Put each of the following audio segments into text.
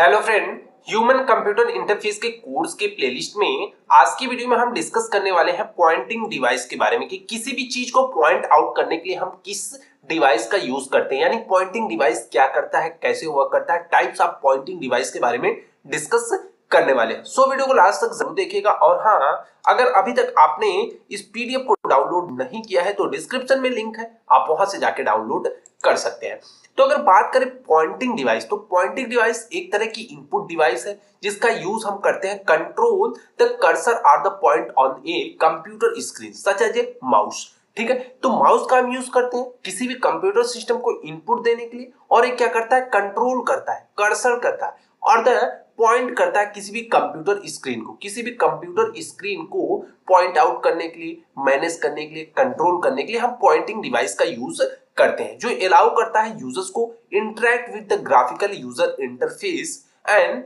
Hello friend, human computer interface के course के playlist में आज की वीडियो में हम डिस्कस करने वाले हैं पॉइंटिंग डिवाइस के बारे में कि किसी भी चीज को पॉइंट आउट करने के लिए हम किस डिवाइस का यूज करते हैं, यानी पॉइंटिंग डिवाइस क्या करता है, कैसे वर्क करता है, टाइप्स ऑफ पॉइंटिंग डिवाइस के बारे में डिस्कस करने वाले हैं। सो वीडियो को लास्ट तक जरूर देखिएगा। और हाँ, अगर अभी तक आपने इस पीडीएफ को डाउनलोड नहीं किया है तो डिस्क्रिप्शन में लिंक है, आप वहां से जाके डाउनलोड कर सकते हैं। तो अगर बात करें पॉइंटिंग डिवाइस, तो पॉइंटिंग डिवाइस एक तरह की इनपुट डिवाइस है जिसका यूज हम करते हैं control the cursor or the point on a computer screen such as a mouse. ठीक है, तो माउस का हम यूज करते हैं किसी भी कंप्यूटर सिस्टम को इनपुट देने के लिए, और ये क्या करता है, कंट्रोल करता है, कर्सर करता है और द पॉइंट करता है किसी भी कंप्यूटर स्क्रीन को, किसी भी कंप्यूटर स्क्रीन को पॉइंट आउट करने के लिए, मैनेज करने के लिए, कंट्रोल करने के लिए हम पॉइंटिंग डिवाइस का यूज करते हैं, जो अलाउ करता है यूजर्स को interact with the graphical user interface and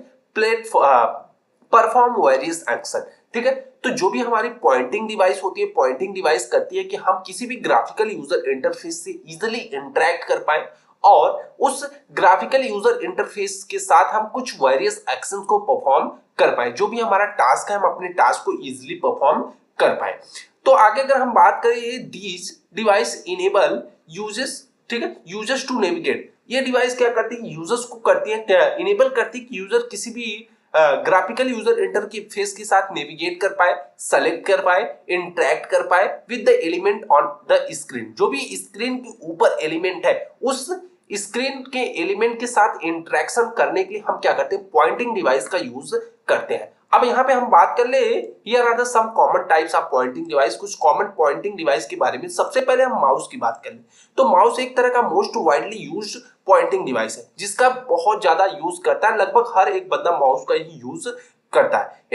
perform various action. ठीक है, तो जो भी हमारी पॉइंटिंग डिवाइस होती है, पॉइंटिंग डिवाइस करती है कि हम किसी भी ग्राफिकल यूजर इंटरफेस से इजीली इंटरेक्ट कर पाए और उस ग्राफिकल यूजर इंटरफेस के साथ हम कुछ वेरियस एक्शंस को परफॉर्म कर पाए, जो भी हमारा टास्क है हम अपने टास्क को इजीली परफॉर्म कर पाए। तो आगे अगर हम बात करें, दीज डिवाइस इनेबल यूजर्स, ठीक है, यूजर्स टू नेविगेट। ये डिवाइस क्या करती है, यूजर्स को करती है क्या, इनेबल करती है कि यूजर किसी भी ग्राफिकल यूजर इंटरफेस के साथ नेविगेट कर पाए, सेलेक्ट कर पाए, इंटरेक्ट कर पाए with the element on the screen. जो भी स्क्रीन के ऊपर एलिमेंट है उस स्क्रीन के एलिमेंट के साथ इंटरेक्शन करने के लिए हम क्या करते हैं, पॉइंटिंग डिवाइस का यूज करते हैं। अब यहाँ पे हम बात कर ले, here are the some common types of pointing device, कुछ कॉमन पॉइंटिंग डिवाइस के बारे में। सबसे पहले हम माउस की बात कर ले, तो माउस एक तरह का most widely used pointing device है जिसका बहुत ज्यादा यूज करता है, लगभग हर एक बंदा माउस का ही यूज करता है।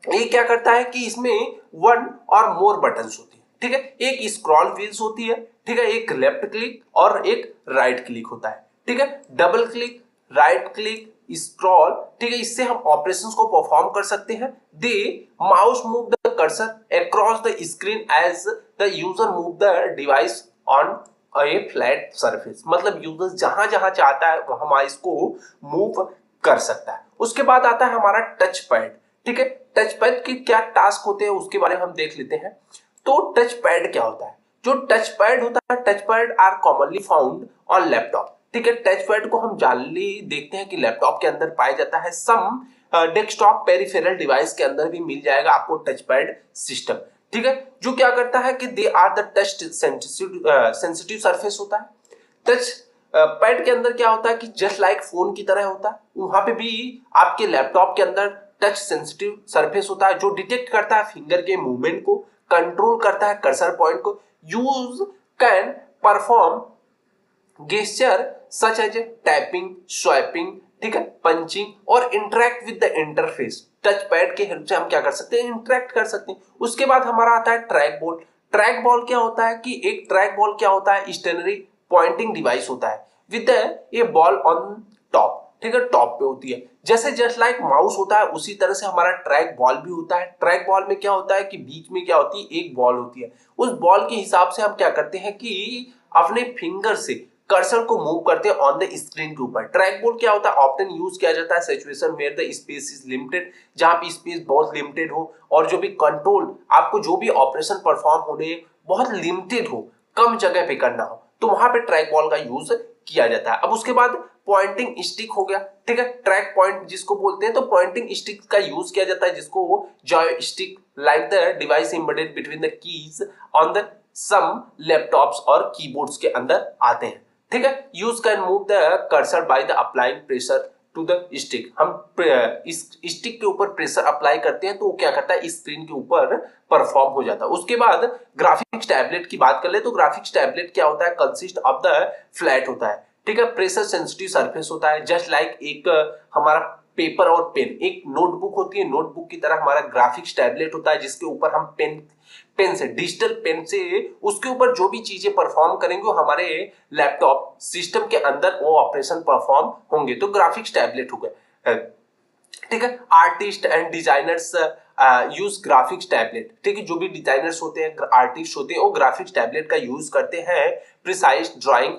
ये क्या करता है कि इसमें वन और मोर बटन्स होती है। ठीक है, एक स्क्रॉल व्हील्स होती है, ठीक है, एक लेफ्ट क्लिक और एक राइट क्लिक होता है। ठीक है, double click, right click, scroll, ठीक है, इससे हम ऑपरेशंस को परफॉर्म कर सकते हैं। The mouse move the cursor across the screen as the user move the device on a flat surface, मतलब यूजर जहां जहां चाहता है वहां माउस को मूव कर सकता है। उसके बाद आता है हमारा टच पैड। ठीक है, टच पैड के क्या टास्क होते हैं उसके बारे में हम देख लेते हैं। तो टच पैड क्या होता है, जो टच पैड होता है, touchpad are commonly found on laptop. ठीक है, टच पैड को हम जानली देखते हैं कि लैपटॉप के अंदर पाया जाता है, सम डेस्कटॉप पेरिफेरल डिवाइस के अंदर भी मिल जाएगा आपको टच पैड सिस्टम। ठीक है, जो क्या करता है कि they are the touch sensitive surface होता है। टच पैड के अंदर क्या होता है कि जस्ट लाइक फोन की तरह होता है, वहां पे भी आपके लैपटॉप के अंदर टच सेंसिटिव सरफेस होता है जो डिटेक्ट करता है फिंगर के मूवमेंट को, कंट्रोल करता है कर्सर पॉइंट को, यूज can perform gesture such as tapping, swiping, ठीक है, पंचिंग और interact with the interface. Touchpad के हेल्प से हम क्या कर सकते हैं, इंटरेक्ट कर सकते हैं। उसके बाद हमारा आता है ट्रैक बॉल। ट्रैक बॉल क्या होता है कि एक ट्रैक बॉल क्या होता है, स्टेशनरी पॉइंटिंग डिवाइस होता है with A ball on top. ठीक है, टॉप पे होती है, जैसे जस्ट लाइक माउस होता है उसी तरह से हमारा ट्रैक बॉल भी होता है। ट्रैक बॉल में क्या होता है कि बीच में क्या होती है, एक बॉल होती है। उस बॉल के हिसाब से हम क्या करते हैं कि अपने फिंगर से कर्सर को मूव करते हैं ऑन द स्क्रीन के ऊपर। ट्रैक बॉल क्या होता है, ऑप्शन यूज किया जाता है situation where the space is limited, जहां पे स्पेस बहुत लिमिटेड हो और जो भी कंट्रोल आपको जो भी ऑपरेशन परफॉर्म होने बहुत लिमिटेड हो, कम जगह पे करना हो, तो वहां पे ट्रैक बॉल का यूज किया जाता है। अब उसके बाद पॉइंटिंग स्टिक हो गया। ठीक है, ट्रैक पॉइंट जिसको बोलते हैं, तो पॉइंटिंग स्टिक का यूज किया जाता है जिसको joystick like the device embedded between the keys on the some laptops और कीबोर्ड्स के अंदर आते हैं। ठीक है, यूज can move the cursor by the applying pressure to the stick. हम इस स्टिक के ऊपर प्रेशर अप्लाई करते हैं तो वो क्या करता है, स्क्रीन के ऊपर परफॉर्म हो जाता है। उसके बाद ग्राफिक्स टैबलेट की बात कर ले, तो ग्राफिक्स टैबलेट क्या होता है, कंसिस्ट ऑफ द फ्लैट होता है। ठीक है, प्रेशर सेंसिटिव सरफेस होता है, जस्ट लाइक एक हमारा पेपर और पेन, एक नोटबुक होती है, नोटबुक की तरह हमारा ग्राफिक्स टैबलेट होता है जिसके ऊपर हम पेन से, डिजिटल पेन से उसके ऊपर जो भी चीजें परफॉर्म करेंगे वो हमारे लैपटॉप सिस्टम के अंदर वो ऑपरेशन परफॉर्म होंगे, तो ग्राफिक्स टैबलेट हो गए। ठीक है, artist and designers use graphics tablet. ठीक है, जो भी डिजाइनर्स होते हैं, आर्टिस्ट होते हैं, वो ग्राफिक्स टैबलेट का यूज करते हैं प्रिसाइज ड्राइंग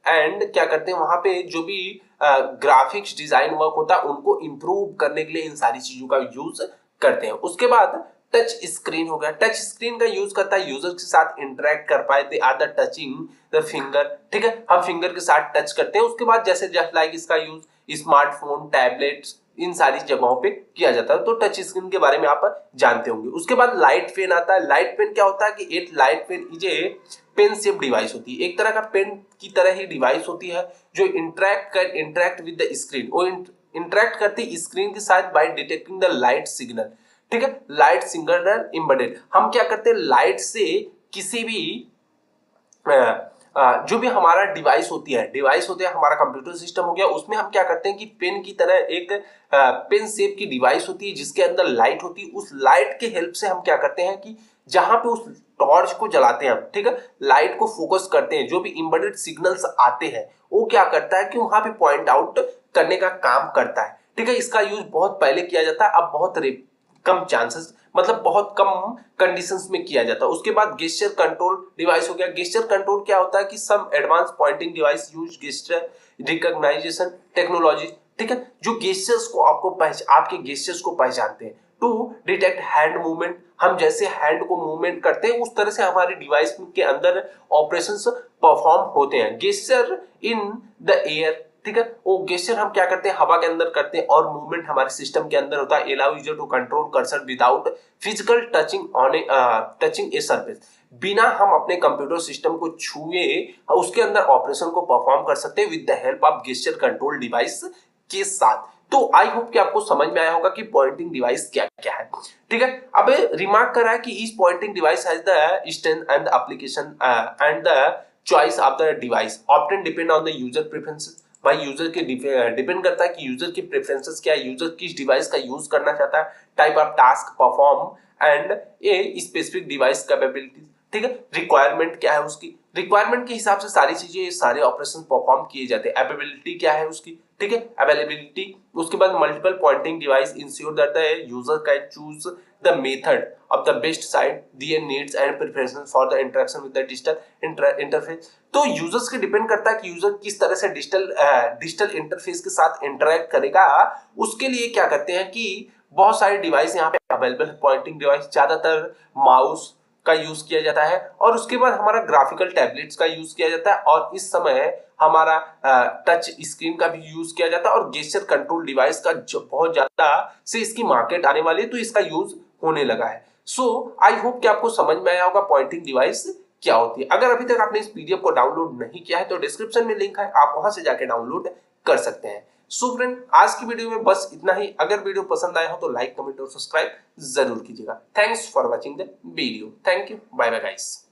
एंड क्या करते हैं, वहां पे जो भी ग्राफिक्स डिजाइन वर्क होता है उनको इंप्रूव करने के लिए इन सारी चीजों का यूज करते हैं। उसके बाद टच स्क्रीन हो गया। टच स्क्रीन का यूज करता है यूजर के साथ इंटरेक्ट कर पाए, they are the touching the finger, ठीक है, हम फिंगर के साथ टच करते हैं। उसके बाद जैसे जस्ट लाइक इसका यूज स्मार्टफोन, टैबलेट्स, इन सारी जगहों पे किया जाता है। तो टच स्क्रीन के बारे में आप जानते होंगे। उसके बाद लाइट पेन आता है। लाइट पेन क्या होता है कि एक light pen is a pen shape device होती है, एक तरह का पेन की तरह ही डिवाइस होती है जो इंटरेक्ट विद द स्क्रीन, वो इंटरेक्ट करती है स्क्रीन के साथ by detecting the light signal, ठीक है, लाइट सिग्नल एम्बेडेड। हम क्या करते हैं, लाइट से किसी भी जो भी हमारा डिवाइस होती है हमारा कंप्यूटर सिस्टम हो गया, उसमें हम क्या करते हैं कि पेन की तरह एक पेन शेप की डिवाइस होती है जिसके अंदर लाइट होती है। उस लाइट के हेल्प से हम क्या करते हैं कि जहां पे उस टॉर्च को जलाते हैं हम, ठीक है, लाइट को फोकस करते हैं, जो भी एम्बेडेड सिग्नल्स आते हैं वो क्या करता है कि वहां पे पॉइंट आउट करने का काम करता है, ठीक है। इसका यूज बहुत पहले किया जाता है, अब बहुत कम चांसेस, मतलब बहुत कम कंडीशंस में किया जाता है। उसके बाद गेस्चर कंट्रोल डिवाइस हो गया। गेस्चर कंट्रोल क्या होता है कि some advance pointing device use gesture recognization technology, ठीक है, जो गेस्चर्स को आपके गेस्चर्स को पहचानते हैं टू डिटेक्ट हैंड मूवमेंट। हम जैसे हैंड को मूवमेंट करते हैं उस तरह से हमारे डिवाइस के अंदर ऑपरेशंस परफॉर्म होते हैं। गेस्चर इन द एयर, ठीक है, वो गेस्चर हम क्या करते हैं हवा के अंदर करते हैं, और मूवमेंट हमारे सिस्टम के अंदर होता है। Allow user to control cursor without physical touching a surface, बिना हम अपने कंप्यूटर सिस्टम को छुए उसके अंदर ऑपरेशन को परफॉर्म कर सकते हैं with the help of gesture control device के साथ। तो आई होप कि आपको समझ में आया होगा कि पॉइंटिंग डिवाइस क्या क्या है, ठीक है। अब रिमार्क कर रहा है कि इस pointing device has the strength and application and the choice of the device often depend on the user preferences. भाई यूजर के डिपेंड करता है कि यूजर की प्रेफरेंसेस क्या है, यूजर किस डिवाइस का यूज करना चाहता है, type of task perform and a specific device capabilities, ठीक है, रिक्वायरमेंट क्या है उसकी, रिक्वायरमेंट के हिसाब से सारी चीजें सारे ऑपरेशन परफॉर्म किए जाते हैं। अवेलेबिलिटी क्या है उसकी, ठीक है, अवेलेबिलिटी। उसके बाद multiple pointing device ensure that the user can choose the method of the best side their needs and preferences for the interaction with the digital interface. तो यूजर्स के डिपेंड करता है कि यूजर किस तरह से डिजिटल इंटरफेस के साथ इंटरेक्ट करेगा। उसके लिए क्या करते हैं कि बहुत सारे डिवाइस यहाँ पे अवेलेबल। पॉइंटिंग डिवाइस ज्यादातर माउस का यूज किया जाता है, और उसके बाद हमारा ग्राफिकल टैबलेट्स का यूज किया जाता है, और इस समय हमारा टच स्क्रीन का भी यूज किया जाता है, और गेस्चर कंट्रोल डिवाइस का बहुत ज्यादा से इसकी मार्केट आने वाली है, तो इसका यूज होने लगा है। सो आई होप कि आपको समझ में आया होगा पॉइंटिंग डिवाइस क्या होती है। अगर अभी तक आपने इस पीडीएफ को डाउनलोड नहीं किया है तो डिस्क्रिप्शन में लिंक है, आप वहां से जाके डाउनलोड कर सकते हैं। सो फ्रेंड, आज की वीडियो में बस इतना ही। अगर वीडियो पसंद आया हो तो लाइक, कमेंट और सब्सक्राइब जरूर कीजिएगा। Thanks for watching the video. Thank you, bye bye guys.